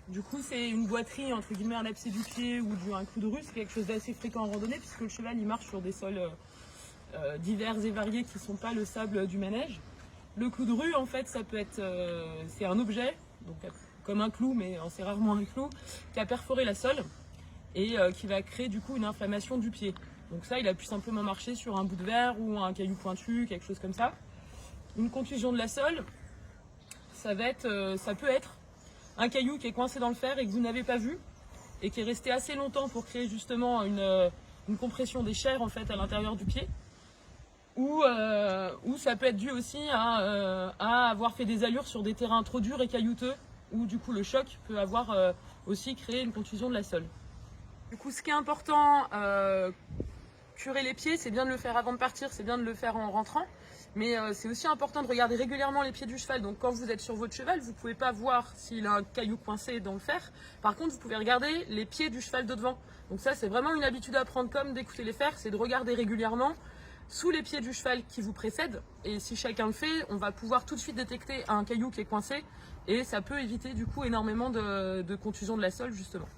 Du coup, c'est une boiterie, entre guillemets, un abcès du pied ou un clou de rue. C'est quelque chose d'assez fréquent en randonnée puisque le cheval il marche sur des sols divers et variés qui ne sont pas le sable du manège. Le clou de rue, en fait, ça peut être, c'est un objet, donc comme un clou, mais c'est rarement un clou, qui a perforé la sole et qui va créer du coup une inflammation du pied. Donc ça, il a pu simplement marcher sur un bout de verre ou un caillou pointu, quelque chose comme ça. Une contusion de la sole, ça peut être un caillou qui est coincé dans le fer et que vous n'avez pas vu et qui est resté assez longtemps pour créer justement une compression des chairs en fait à l'intérieur du pied. Ou ça peut être dû aussi à avoir fait des allures sur des terrains trop durs et caillouteux, où du coup le choc peut avoir aussi créé une contusion de la sole. Du coup, ce qui est important, curer les pieds, c'est bien de le faire avant de partir, c'est bien de le faire en rentrant, mais c'est aussi important de regarder régulièrement les pieds du cheval. Donc quand vous êtes sur votre cheval, vous ne pouvez pas voir s'il a un caillou coincé dans le fer. Par contre, vous pouvez regarder les pieds du cheval de devant. Donc ça, c'est vraiment une habitude à prendre comme d'écouter les fers, c'est de regarder régulièrement sous les pieds du cheval qui vous précède. Et si chacun le fait, on va pouvoir tout de suite détecter un caillou qui est coincé et ça peut éviter du coup énormément de contusions de la sole justement.